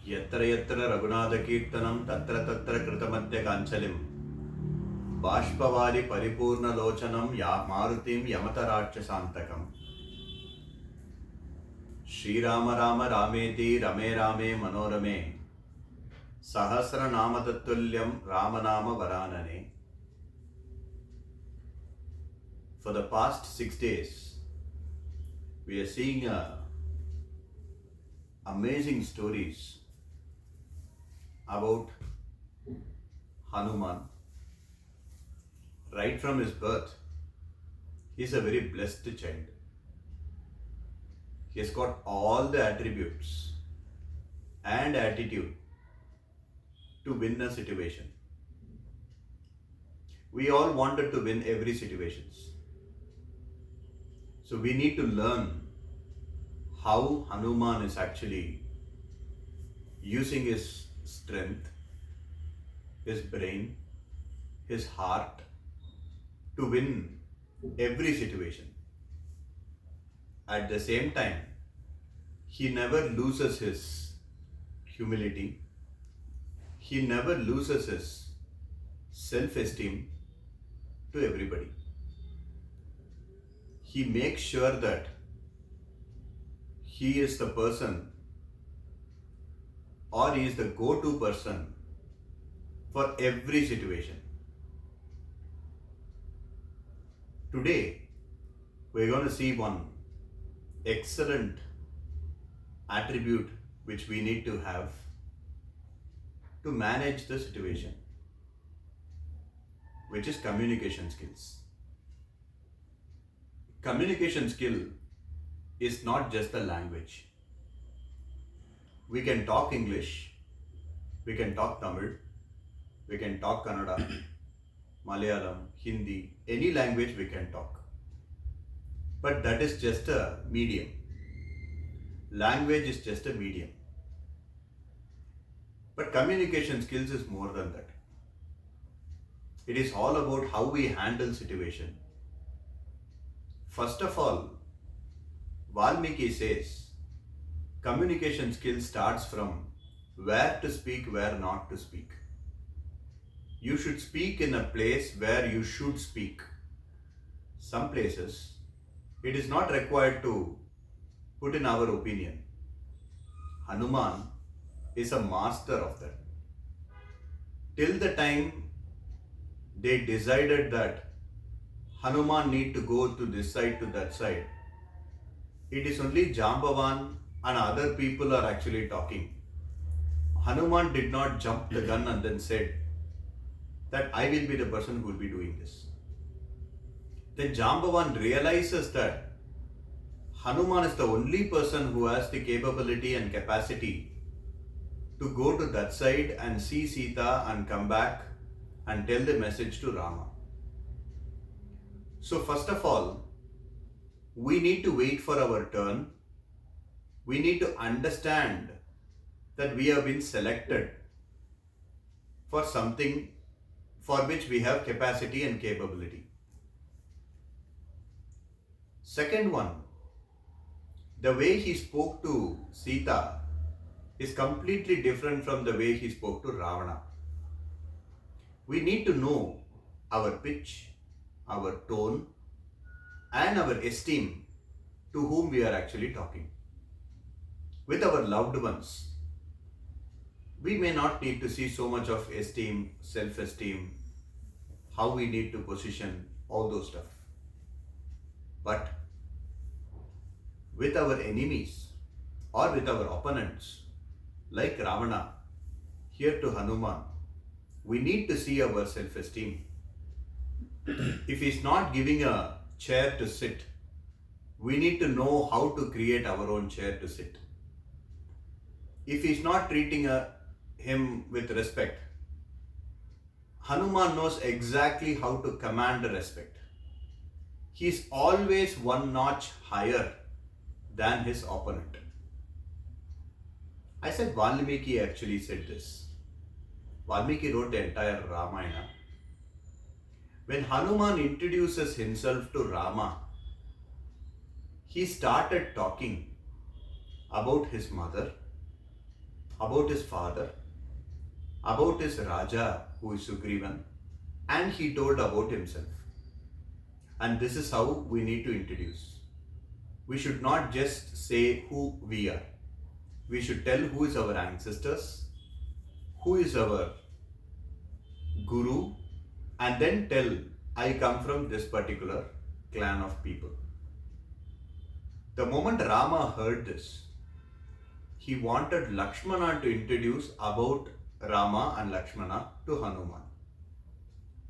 यत्र यत्र रघुनाथकीर्तनं तत्र तत्र कृतमध्यकाञ्चलिं बाष्पवारि परिपूर्णलोचनं मारुतिं यमतराक्षसान्तकम् श्रीराम राम रामेति रमे रामे मनोरमे सहस्रनामतत्तुल्यं रामनाम वरानने. For the past 6 days, we are seeing amazing stories about Hanuman. Right from his birth, he is a very blessed child. He has got all the attributes and attitude to win a situation. We all wanted to win every situations. So we need to learn how Hanuman is actually using his strength, his brain, his heart to win every situation. At the same time, he never loses his humility. He never loses his self-esteem to everybody. He makes sure that he is the person or he is the go-to person for every situation. Today, we're going to see one excellent attribute which we need to have to manage the situation, which is communication skills. Communication skill is not just the language. We can talk English, we can talk Tamil, we can talk Kannada, Malayalam, Hindi, any language we can talk. But that is just a medium. Language is just a medium. But communication skills is more than that. It is all about how we handle situation. First of all, Valmiki says, communication skill starts from where to speak, where not to speak. You should speak in a place where you should speak. Some places, it is not required to put in our opinion. Hanuman is a master of that. Till the time they decided that Hanuman need to go to this side, to that side, it is only Jambavan and other people are actually talking. Hanuman did not jump the gun and then said that I will be the person who will be doing this. Then Jambavan realizes that Hanuman is the only person who has the capability and capacity to go to that side and see Sita and come back and tell the message to Rama. So first of all, we need to wait for our turn. We need to understand that we have been selected for something for which we have capacity and capability. Second one, the way he spoke to Sita is completely different from the way he spoke to Ravana. We need to know our pitch, our tone, and our esteem to whom we are actually talking. With our loved ones, we may not need to see so much of esteem, self-esteem, how we need to position, all those stuff. But with our enemies or with our opponents, like Ravana, here to Hanuman, we need to see our self-esteem. If he's not giving a chair to sit, we need to know how to create our own chair to sit. If he's not treating him with respect, Hanuman knows exactly how to command respect. He's always one notch higher than his opponent. I said Valmiki actually said this. Valmiki wrote the entire Ramayana. When Hanuman introduces himself to Rama, he started talking about his mother, about his father, about his Raja who is Sugrivan, and he told about himself. And this is how we need to introduce. We should not just say who we are. We should tell who is our ancestors, who is our guru, and then tell, I come from this particular clan of people. The moment Rama heard this, he wanted Lakshmana to introduce about Rama and Lakshmana to Hanuman.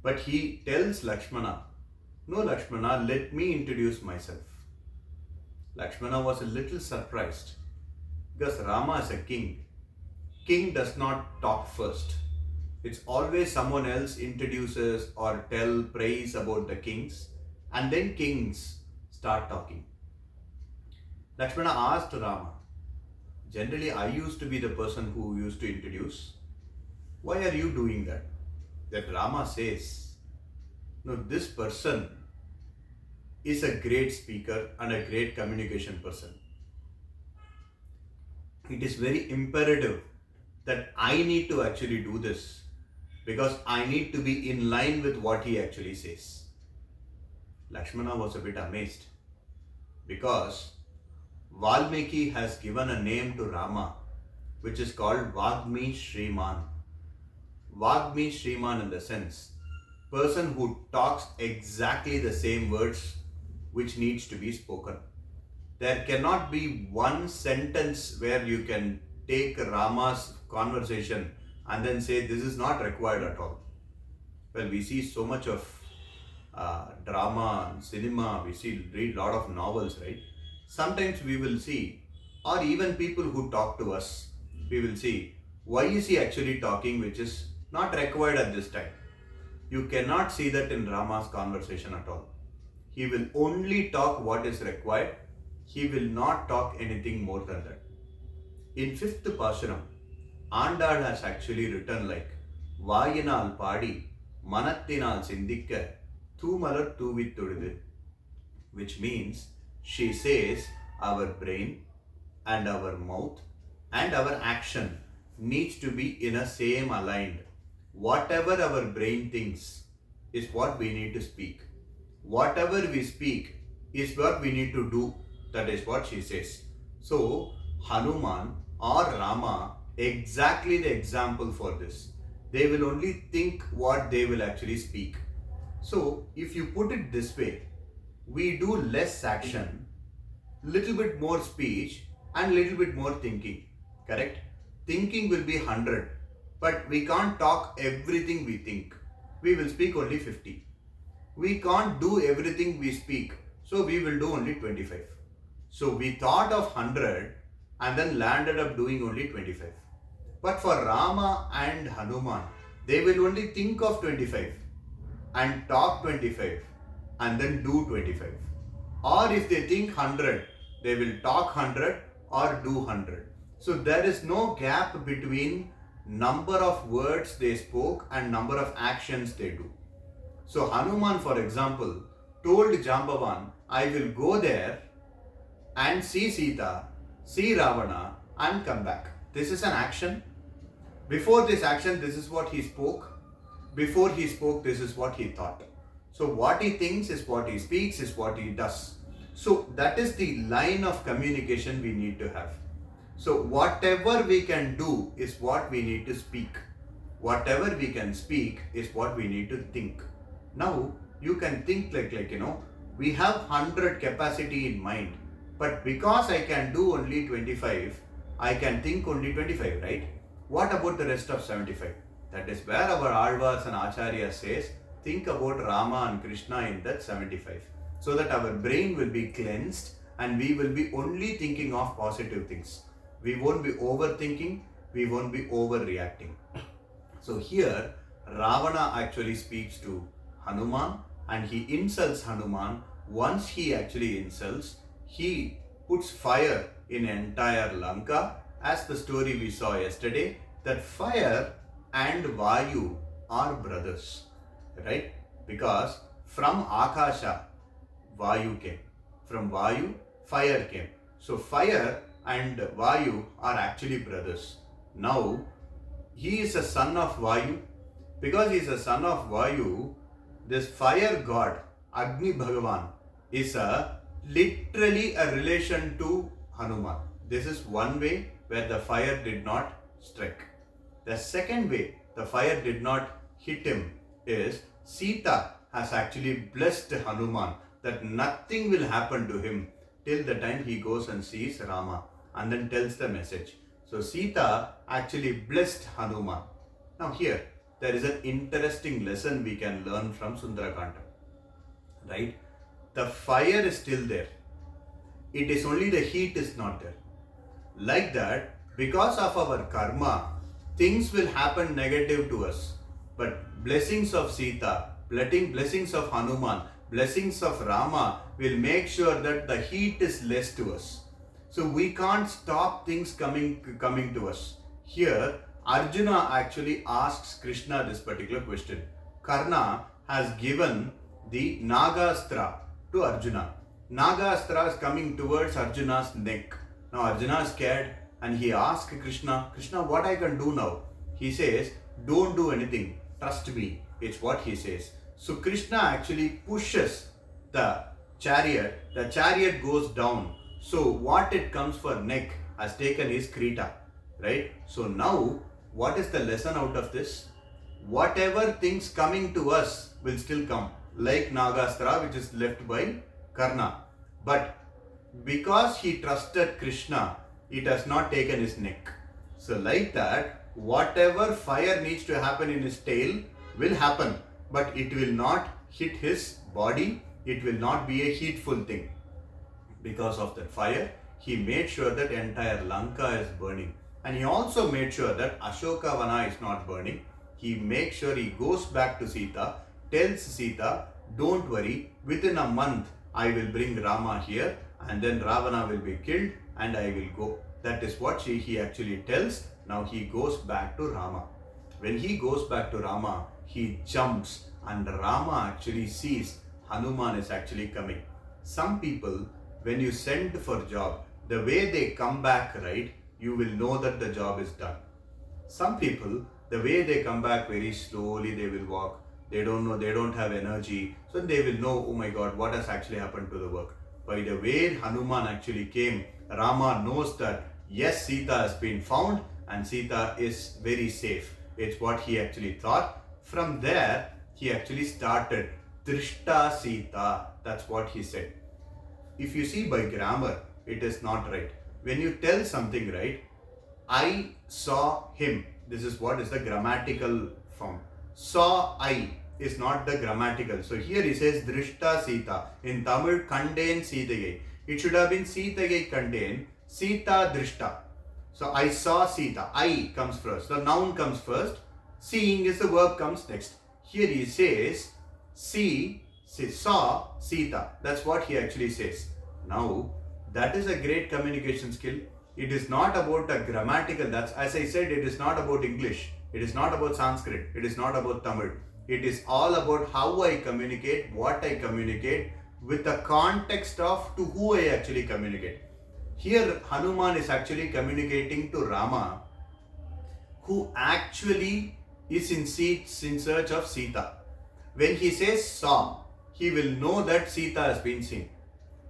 But he tells Lakshmana, no Lakshmana, let me introduce myself. Lakshmana was a little surprised because Rama is a king. King does not talk first. It's always someone else introduces or tell praise about the kings, and then kings start talking. Lakshmana asked Rama, generally I used to be the person who used to introduce. Why are you doing that? That Rama says, no, this person is a great speaker and a great communication person. It is very imperative that I need to actually do this because I need to be in line with what he actually says. Lakshmana was a bit amazed because Valmiki has given a name to Rama which is called Vagmi Shriman. Vagmi Shriman in the sense, person who talks exactly the same words which needs to be spoken. There cannot be one sentence where you can take Rama's conversation and then say this is not required at all. Well, we see so much of drama and cinema, read a lot of novels, right? Sometimes we will see, or even people who talk to us, we will see, why is he actually talking which is not required at this time? You cannot see that in Rama's conversation at all. He will only talk what is required. He will not talk anything more than that. In 5th Pashuram, Andal has actually written like, Vayinal Padi, Manathinal Sindikka, Thumalar Thuvittudu, which means she says our brain and our mouth and our action needs to be in a same aligned. Whatever our brain thinks is what we need to speak. Whatever we speak is what we need to do. That is what she says. So, Hanuman or Rama, exactly the example for this. They will only think what they will actually speak. So, if you put it this way, we do less action, little bit more speech and little bit more thinking. Correct? Thinking will be 100, but we can't talk everything we think. We will speak only 50. We can't do everything we speak, so we will do only 25. So we thought of 100 and then landed up doing only 25. But for Rama and Hanuman, they will only think of 25 and talk 25 and then do 25. Or if they think 100, they will talk 100 or do 100. So there is no gap between number of words they spoke and number of actions they do. So Hanuman, for example, told Jambavan, I will go there and see Sita, see Ravana and come back. This is an action. Before this action, this is what he spoke. Before he spoke, this is what he thought. So what he thinks is what he speaks, is what he does. So that is the line of communication we need to have. So whatever we can do is what we need to speak. Whatever we can speak is what we need to think. Now you can think like we have 100 capacity in mind, but because I can do only 25, I can think only 25, right? What about the rest of 75? That is where our Alvars and Acharya says, think about Rama and Krishna in that 75. So that our brain will be cleansed and we will be only thinking of positive things. We won't be overthinking, we won't be overreacting. So here, Ravana actually speaks to Hanuman and he insults Hanuman. Once he actually insults, he puts fire in entire Lanka. As the story we saw yesterday, that fire and Vayu are brothers, right? Because from Akasha, Vayu came. From Vayu, fire came. So fire and Vayu are actually brothers. Now, he is a son of Vayu. Because he is a son of Vayu, this fire god, Agni Bhagavan, is literally a relation to Hanuman. This is one way where the fire did not strike. The second way the fire did not hit him is Sita has actually blessed Hanuman that nothing will happen to him till the time he goes and sees Rama and then tells the message. So Sita actually blessed Hanuman. Now here, there is an interesting lesson we can learn from Sundarakanda. Right? The fire is still there. It is only the heat is not there. Like that, because of our karma, things will happen negative to us. But blessings of Sita, blessings of Hanuman, blessings of Rama will make sure that the heat is less to us. So we can't stop things coming to us. Here, Arjuna actually asks Krishna this particular question. Karna has given the Nagastra to Arjuna. Nagastra is coming towards Arjuna's neck. Now Arjuna is scared and he asks Krishna, Krishna, what I can do now? He says, don't do anything. Trust me. It's what he says. So Krishna actually pushes the chariot. The chariot goes down. So what it comes for neck has taken his Krita. Right? So now, what is the lesson out of this? Whatever things coming to us will still come. Like Nagastra, which is left by Karna. But because he trusted Krishna, it has not taken his neck. So like that, whatever fire needs to happen in his tail will happen. But it will not hit his body. It will not be a heatful thing. Because of that fire, he made sure that entire Lanka is burning. And he also made sure that Ashokavana is not burning. He makes sure he goes back to Sita, tells Sita, don't worry, within a month I will bring Rama here and then Ravana will be killed and I will go. That is what he actually tells. Now he goes back to Rama. When he goes back to Rama, he jumps and Rama actually sees Hanuman is actually coming. Some people, when you send for job, the way they come back, right, you will know that the job is done. Some people, the way they come back very slowly, they will walk. They don't know, they don't have energy. So they will know, oh my God, what has actually happened to the work. By the way Hanuman actually came, Rama knows that yes, Sita has been found and Sita is very safe. It's what he actually thought. From there, he actually started Drishta Sita. That's what he said. If you see by grammar, it is not right. When you tell something right, I saw him. This is what is the grammatical form. Saw I is not the grammatical. So here he says Drishta Sita. In Tamil, Kandeen Sitagai. It should have been Sitagai Kandeen, Sita Drishta. So I saw Sita. I comes first. The noun comes first. Seeing is the verb comes next. Here he says saw Sita. That's what he actually says. Now, that is a great communication skill. It is not about a grammatical. That's, as I said, it is not about English. It is not about Sanskrit. It is not about Tamil. It is all about how I communicate, what I communicate, with the context of to who I actually communicate. Here, Hanuman is actually communicating to Rama, who actually is in search of Sita. When he says saw, he will know that Sita has been seen.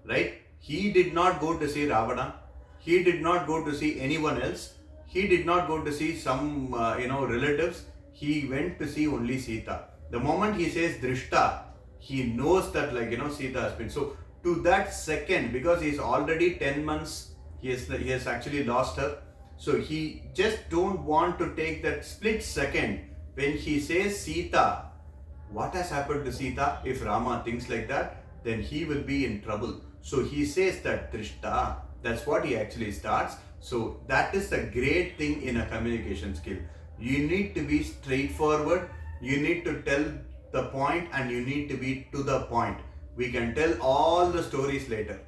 Right? He did not go to see Ravana. He did not go to see anyone else. He did not go to see some relatives. He went to see only Sita. The moment he says Drishta, he knows that Sita has been. So to that second, because he is already 10 months, he has actually lost her. So he just don't want to take that split second when he says Sita. What has happened to Sita? If Rama thinks like that, then he will be in trouble. So he says that Drishta. That's what he actually starts. So that is a great thing in a communication skill. You need to be straightforward. You need to tell the point and you need to be to the point. We can tell all the stories later.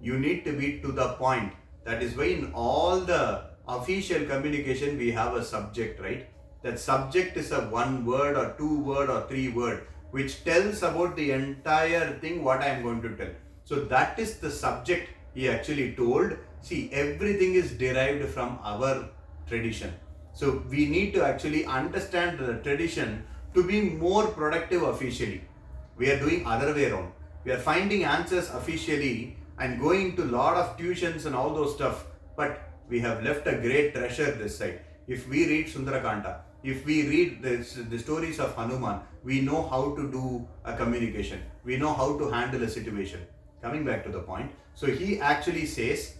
You need to be to the point. That is why in all the official communication we have a subject, right? That subject is a 1 word or 2 word or 3 word which tells about the entire thing what I am going to tell. So that is the subject he actually told. See, everything is derived from our tradition. So we need to actually understand the tradition to be more productive officially. We are doing other way around. We are finding answers officially and going to lot of tuitions and all those stuff, but we have left a great treasure this side. If we read Sundarakanda, if we read the stories of Hanuman, we know how to do a communication. We know how to handle a situation. Coming back to the point, so he actually says,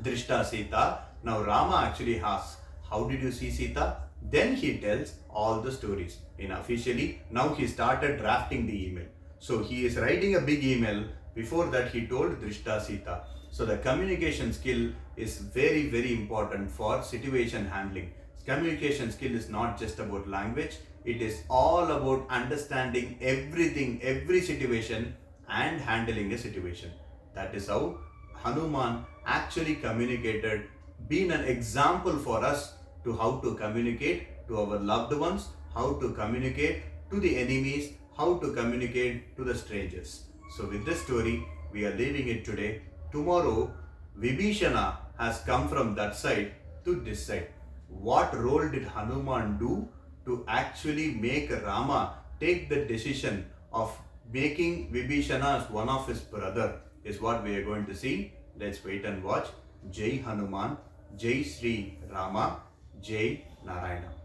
Drishta Sita. Now Rama actually asks, how did you see Sita? Then he tells all the stories. In officially, now he started drafting the email. So he is writing a big email. Before that, he told Drishta Sita. So the communication skill is very, very important for situation handling. Communication skill is not just about language. It is all about understanding everything, every situation, and handling a situation. That is how Hanuman actually communicated, been an example for us to how to communicate to our loved ones, how to communicate to the enemies, how to communicate to the strangers. So with this story, we are leaving it today. Tomorrow, Vibhishana has come from that side to this side. What role did Hanuman do to actually make Rama take the decision of making Vibhishana as one of his brother is what we are going to see. Let's wait and watch. Jai Hanuman, Jai Sri Rama, Jai Narayana.